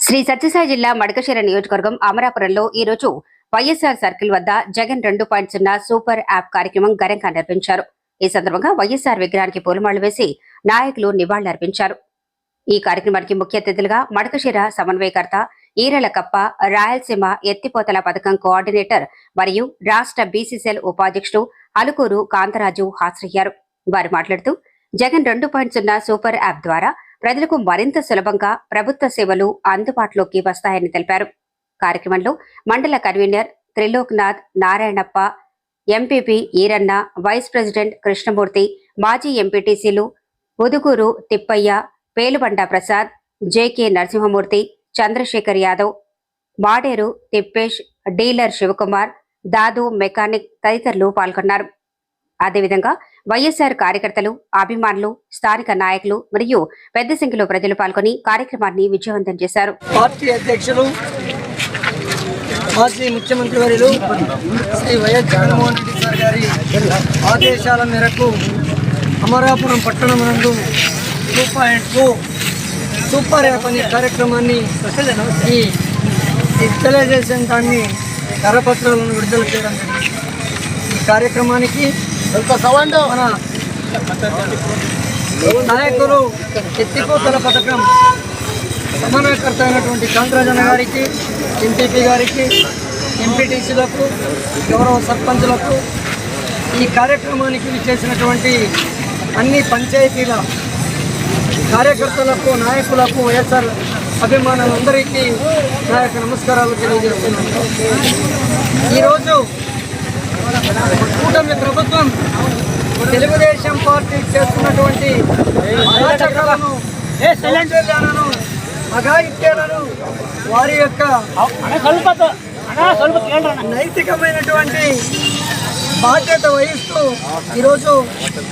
శ్రీ సత్యసాయి జిల్లా మడకశిర నియోజకవర్గం అమరాపురంలో ఈ రోజు వైఎస్ఆర్ సర్కిల్ వద్ద జగన్ 2.0 సూపర్ యాప్ కార్యక్రమం ఘనంగా నిర్వహించారు. ఈ సందర్భంగా వైఎస్ఆర్ విగ్రహానికి పూలమాలలు వేసి నాయకులు నివాళులర్పించారు. ఈ కార్యక్రమానికి ముఖ్య అతిథులుగా మడకశిర సమన్వయకర్త ఈరలకప్ప, రాయలసీమ ఎత్తిపోతల పథకం కోఆర్డినేటర్ మరియు రాష్ట్ర బీసీసీఎల్ ఉపాధ్యక్షుడు అలుకూరు కాంతరాజు హాజరయ్యారు. వారు మాట్లాడుతూ జగన్ 2.0 సూపర్ యాప్ ద్వారా ప్రజలకు మరింత సులభంగా ప్రభుత్వ సేవలు అందుబాటులోకి వస్తాయని తెలిపారు. కార్యక్రమంలో మండల convener Trilokanath, Narayanappa, MPP Eeranna, vice president Krishnamurthy, మాజీ ఎంపీటీసీలు Uduguru Tippaiah, Pelubanda Prasad, JK Narasimhamurthy, Chandrashekar Yadav, Maderu Tippesh, dealer Shivakumar, Dadu mechanic తదితరులు పాల్గొన్నారు. అదేవిధంగా వైఎస్ఆర్ కార్యకర్తలు, అభిమానులు, స్థానిక నాయకులు మరియు పెద్ద సంఖ్యలో ప్రజలు పాల్గొని కార్యక్రమాన్ని విజయవంతం చేశారు. పార్టీ అధ్యక్షులు మాజీ ముఖ్యమంత్రి వర్యులు శ్రీ వైఎస్ జగన్మోహన్ రెడ్డి సార్ గారి ఆదేశాల మేరకు అమరాపురం పట్టణం నందు 2.0 సూపర్ యాప్ అనే కార్యక్రమాన్ని ఈ డిజిటలైజేషన్ దాన్ని కరపత్రాలను విడుదల చేయడం జరిగింది. ఈ కార్యక్రమానికి మన నాయకులు ఎత్తిపోతల పథకం సమన్వయకర్త అయినటువంటి కాంతరాజన్న గారికి, ఎంపీపీ గారికి, ఎంపీటీసీలకు, గౌరవ సర్పంచులకు, ఈ కార్యక్రమానికి విచ్చేసినటువంటి అన్ని పంచాయతీల కార్యకర్తలకు, నాయకులకు, వైఎస్ఆర్ అభిమానులందరికీ నా యొక్క నమస్కారాలు తెలియజేస్తున్నాను. ఈరోజు కూటమి ప్రభుత్వం తెలుగుదేశం పార్టీ చేస్తున్నటువంటి అరాచకాలను, అఘాయిత్యాలను, వారి యొక్క నైతికమైనటువంటి బాధ్యత వహిస్తూ ఈరోజు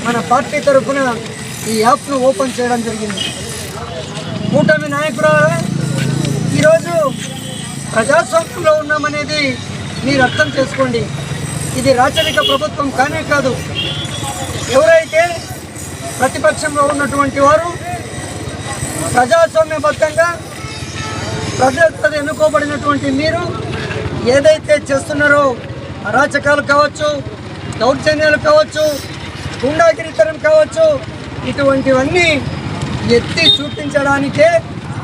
మన పార్టీ తరఫున ఈ యాప్ను ఓపెన్ చేయడం జరిగింది. కూటమి నాయకురాలు ఈరోజు ప్రజాస్వామ్యంలో ఉన్నామనేది మీరు అర్థం చేసుకోండి. ఇది రాచరిక ప్రభుత్వం కానే కాదు. ఎవరైతే ప్రతిపక్షంలో ఉన్నటువంటి వారు ప్రజాస్వామ్యబద్ధంగా ప్రజలతో ఎన్నుకోబడినటువంటి మీరు ఏదైతే చేస్తున్నారో, అరాచకాలు కావచ్చు, దౌర్జన్యాలు కావచ్చు, గుండాగిరితనం కావచ్చు, ఇటువంటివన్నీ ఎత్తి చూపించడానికే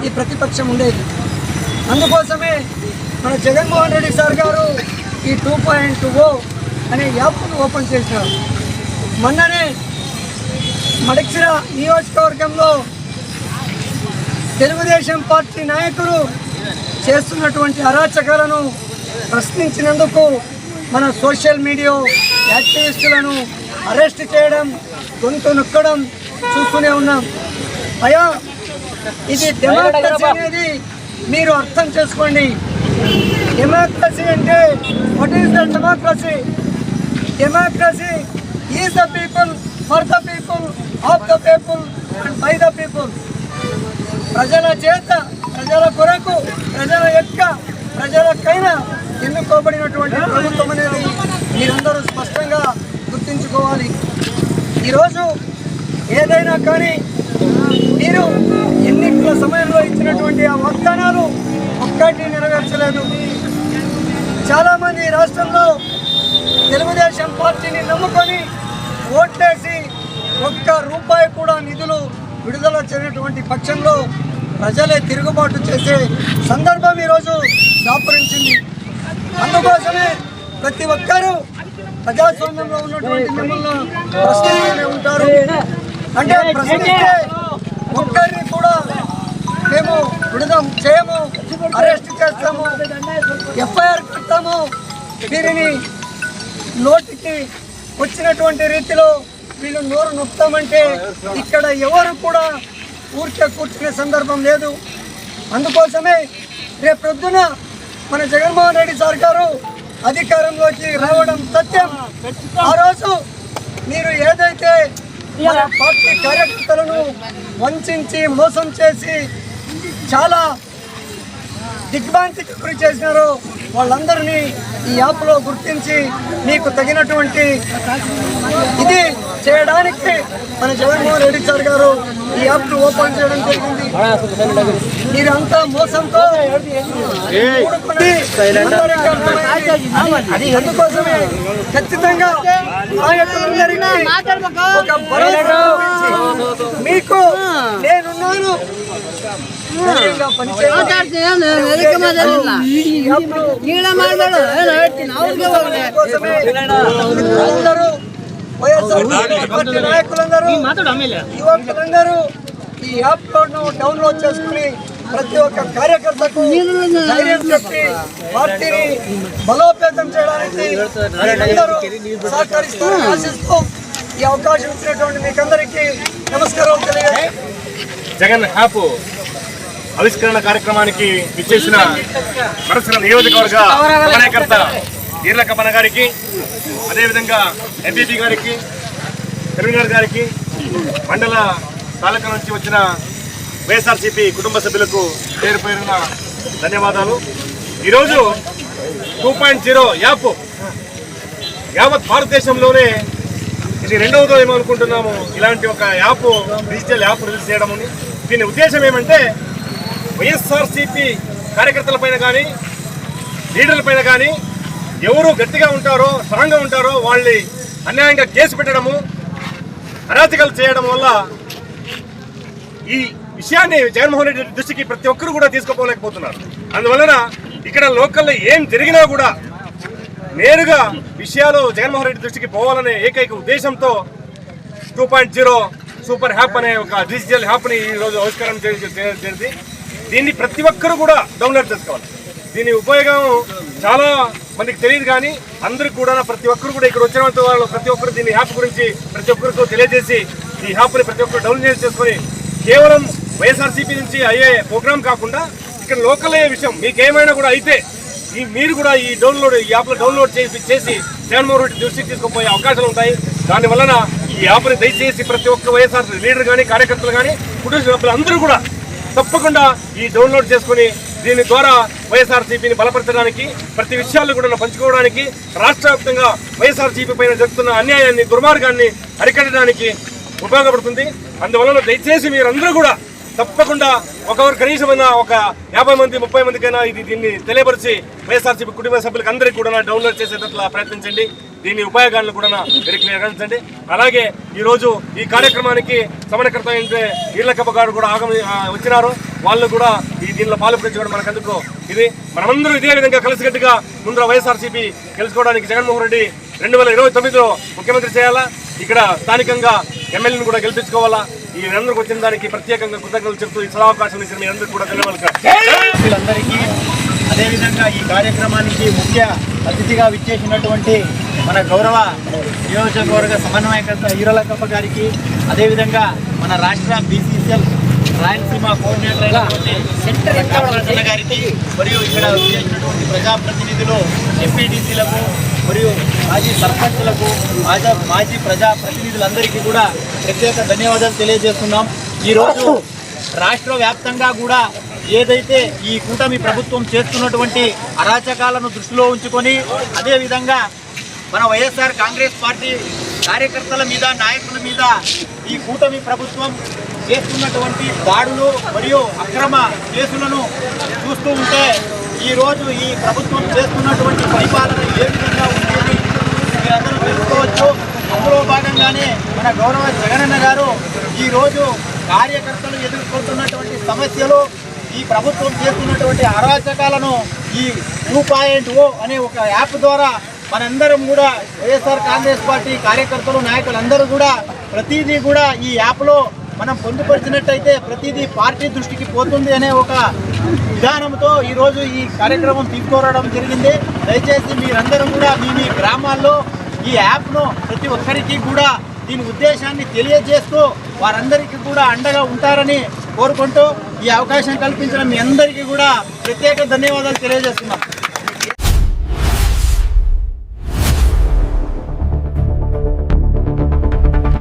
ఈ ప్రతిపక్షం ఉండేది. అందుకోసమే మన జగన్మోహన్ రెడ్డి సార్ గారు ఈ 2.0 అనే యాప్ను ఓపెన్ చేసినారు. మొన్ననే మడకశిర నియోజకవర్గంలో తెలుగుదేశం పార్టీ నాయకులు చేస్తున్నటువంటి అరాచకాలను ప్రశ్నించినందుకు మన సోషల్ మీడియా యాక్టివిస్టులను అరెస్ట్ చేయడం, గొంతు నొక్కడం చూస్తూనే ఉన్నాం. అయ్యా, ఇది డెమోక్రసీ అనేది మీరు అర్థం చేసుకోండి. డెమోక్రసీ అంటే what is the democracy? Democracy is the people, for the people, of the people and by the people. ప్రజల చేత, ప్రజల కొరకు, ప్రజల యొక్క, ప్రజలకైనా ఎన్నుకోబడినటువంటి ప్రభుత్వం అనేది మీరందరూ స్పష్టంగా గుర్తుంచుకోవాలి. ఈరోజు ఏదైనా కానీ మీరు ఎన్నికల సమయంలో ఇచ్చినటువంటి ఆ వాగ్దానాలు ఒక్కటి నెరవేర్చలేదు. చాలామంది రాష్ట్రంలో తెలుగుదేశం పార్టీని నమ్ముకొని ఓట్లేసి ఒక్క రూపాయి కూడా నిధులు విడుదల చేయనటువంటి పక్షంలో ప్రజలే తిరుగుబాటు చేసే సందర్భం ఈరోజు దాపురించింది. అందుకోసమే ప్రతి ఒక్కరూ ప్రజాస్వామ్యంలో ఉన్నటువంటి మిమ్మల్ని ప్రశ్నిస్తూనే ఉంటారు. అంటే ప్రశ్నిస్తే ఒక్కరిని కూడా మేము విడుదల చేయము, అరెస్ట్ చేస్తాము, ఎఫ్ఐఆర్ కడతాము, వీరిని నోటికి వచ్చినటువంటి రీతిలో వీళ్ళు నోరు నొక్కుతామంటే ఇక్కడ ఎవరు కూడా ఊరికే కూర్చునే సందర్భం లేదు. అందుకోసమే రేపు పొద్దున మన జగన్మోహన్ రెడ్డి సార్ గారు అధికారంలోకి రావడం సత్యం. ఆ రోజు మీరు ఏదైతే మన పార్టీ కార్యకర్తలను వంచి మోసం చేసి చాలా దిగ్భ్రాంతికి గురి చేసినారో వాళ్ళందరినీ ఈ యాప్లో గుర్తించి మీకు తగినటువంటి ఇది చేయడానికి మన జగన్మోహన్ రెడ్డి సార్ గారు ఈ యాప్ను ఓపెన్ చేయడం జరిగింది. మీరంతా మోసంతో అది ఎందుకోసమే ఖచ్చితంగా నాయకులందరికీ ఒక భరోసా కల్పించి మీకు నేనున్నాను అందరూ నాయకులందరూ యువకులందరూ ఈ యాప్ డౌన్లోడ్ చేసుకుని ప్రతి ఒక్క కార్యకర్తకు ధైర్యం చెప్పి పార్టీని బలోపేతం చేయడానికి అందరూ సహకరిస్తారని ఆశిస్తూ ఈ అవకాశం ఇచ్చినటువంటి మీకందరికీ నమస్కారం తెలియజేస్తాను. జగన్ యాప్ ఆవిష్కరణ కార్యక్రమానికి విచ్చేసిన మనసుల నియోజకవర్గ సమన్వయకర్త ఈర్ల కమన గారికి, అదేవిధంగా ఎంపీపీ గారికి, కన్వీనర్ గారికి, మండల తాలూకా నుంచి వచ్చిన వైఎస్ఆర్సీపీ కుటుంబ సభ్యులకు పేరు పేరున ధన్యవాదాలు. ఈరోజు 2.0 యాప్ యావత్ భారతదేశంలోనే ఇది రెండవదో ఏమో అనుకుంటున్నాము. ఇలాంటి ఒక యాప్, డిజిటల్ యాప్ రిలీజ్ చేయడం. దీని ఉద్దేశం ఏమంటే వైఎస్ఆర్సీపీ కార్యకర్తల పైన కానీ లీడర్ల పైన కానీ ఎవరు గట్టిగా ఉంటారో స్ట్రాంగ్గా ఉంటారో వాళ్ళని అన్యాయంగా కేసు పెట్టడము, అరాచకాలు చేయడం వల్ల ఈ విషయాన్ని జగన్మోహన్ రెడ్డి దృష్టికి ప్రతి ఒక్కరు కూడా తీసుకుపోలేకపోతున్నారు. అందువలన ఇక్కడ లోకల్లో ఏం జరిగినా కూడా నేరుగా విషయాలు జగన్మోహన్ రెడ్డి దృష్టికి పోవాలనే ఏకైక ఉద్దేశంతో 2.0 సూపర్ యాప్ అనే ఒక డిజిటల్ యాప్ని ఈరోజు ఆవిష్కరణ జరిగింది. దీన్ని ప్రతి ఒక్కరు కూడా డౌన్లోడ్ చేసుకోవాలి. దీని ఉపయోగం చాలా మందికి తెలియదు, కానీ అందరికి కూడా ప్రతి ఒక్కరు కూడా ఇక్కడ వచ్చిన వాళ్ళు ప్రతి ఒక్కరు దీని యాప్ గురించి ప్రతి ఒక్కరితో తెలియజేసి ఈ యాప్ని ప్రతి ఒక్కరు డౌన్లోడ్ చేసుకొని కేవలం వైఎస్ఆర్సీపీ నుంచి అయ్యే ప్రోగ్రామ్ కాకుండా ఇక్కడ లోకల్ అయ్యే విషయం మీకేమైనా కూడా అయితే మీరు కూడా ఈ యాప్లో డౌన్లోడ్ చేసి జగన్మోహన్ రెడ్డి దృష్టికి తీసుకుపోయే అవకాశాలు ఉంటాయి. దానివలన ఈ యాప్ని దయచేసి ప్రతి ఒక్క వైఎస్ఆర్ లీడర్ కానీ కార్యకర్తలు కానీ కుటుంబ సభ్యులు అందరూ కూడా తప్పకుండా ఈ డౌన్లోడ్ చేసుకుని దీని ద్వారా వైఎస్ఆర్సీపీని బలపరచడానికి, ప్రతి విషయాల్లో కూడా పంచుకోవడానికి, రాష్ట్ర వ్యాప్తంగా వైఎస్ఆర్సీపీ పైన జరుగుతున్న అన్యాయాన్ని, దుర్మార్గాన్ని అరికట్టడానికి ఉపయోగపడుతుంది. అందువలన దయచేసి మీరందరూ కూడా తప్పకుండా ఒకరు కనీసం ఒక 50 మంది 30 మందికైనా దీన్ని తెలియపరిచి వైఎస్ఆర్సీపీ కుటుంబ సభ్యులకు అందరికీ కూడా డౌన్లోడ్ చేసేటట్లా ప్రయత్నించండి. దీని ఉపయోగాలను కూడా వెరికించండి. అలాగే ఈరోజు ఈ కార్యక్రమానికి సమన్వయకర్త అంటే ఈర్లకప్ప గారు కూడా వచ్చినారు. వాళ్ళు కూడా దీనిలో పాల్పంచుకోవడం మనకందుకు ఇది మనమందరూ ఇదే విధంగా కలిసికట్టుగా ముందర వైఎస్ఆర్సీపీ గెలుచుకోవడానికి జగన్మోహన్ రెడ్డి 2029లో ముఖ్యమంత్రి చేయాలా, ఇక్కడ స్థానికంగా ఎమ్మెల్యేని కూడా గెలిపించుకోవాలా. ఈ అందరికి వచ్చిన దానికి ప్రత్యేకంగా కృతజ్ఞతలు చెప్తూ ఈ సదావకాశం ఇచ్చిన మీ అందరికీ కూడా ధన్యవాదాలు. అదేవిధంగా ఈ కార్యక్రమానికి ముఖ్య అతిథిగా విచ్చేసినటువంటి మన గౌరవ నియోజకవర్గ సమన్వయకర్త ఈర్లకప్ప గారికి, అదేవిధంగా మన రాష్ట్ర బీసీసీఎల్ రాయలసీమ కోఆర్డినేటర్ అయినటువంటి గారికి, మరియు ఇక్కడ విచ్చేసినటువంటి ప్రజాప్రతినిధులు, ఎంపీటీసీలకు మరియు మాజీ సర్పంచ్లకు, మాజీ ప్రజాప్రతినిధులందరికీ కూడా ప్రత్యేక ధన్యవాదాలు తెలియజేస్తున్నాం. ఈరోజు రాష్ట్ర వ్యాప్తంగా కూడా ఏదైతే ఈ కూటమి ప్రభుత్వం చేస్తున్నటువంటి అరాచకాలను దృష్టిలో ఉంచుకొని, అదేవిధంగా మన వైఎస్ఆర్ కాంగ్రెస్ పార్టీ కార్యకర్తల మీద, నాయకుల మీద ఈ కూటమి ప్రభుత్వం చేస్తున్నటువంటి దాడులు మరియు అక్రమ కేసులను చూస్తూ ఉంటే ఈరోజు ఈ ప్రభుత్వం చేస్తున్నటువంటి పరిపాలన ఏ విధంగా ఉండేది మీరందరూ తెలుసుకోవచ్చు. అందులో భాగంగానే మన గౌరవ జగనన్న గారు ఈరోజు కార్యకర్తలు ఎదుర్కొంటున్నటువంటి సమస్యలు, ఈ ప్రభుత్వం చేస్తున్నటువంటి అరాచకాలను ఈ 2.0 అనే ఒక యాప్ ద్వారా మనందరం కూడా వైఎస్ఆర్ కాంగ్రెస్ పార్టీ కార్యకర్తలు, నాయకులందరూ కూడా ప్రతిదీ కూడా ఈ యాప్లో మనం పొందుపరిచినట్టయితే ప్రతిదీ పార్టీ దృష్టికి పోతుంది అనే ఒక విధానంతో ఈరోజు ఈ కార్యక్రమం తీసుకురావడం జరిగింది. దయచేసి మీరందరూ కూడా మీ గ్రామాల్లో ఈ యాప్ను ప్రతి ఒక్కరికి కూడా దీని ఉద్దేశాన్ని తెలియజేస్తూ వారందరికీ కూడా అండగా ఉంటారని కోరుకుంటూ ఈ అవకాశం కల్పించిన మీ అందరికీ కూడా ప్రత్యేక ధన్యవాదాలు తెలియజేస్తున్నాం.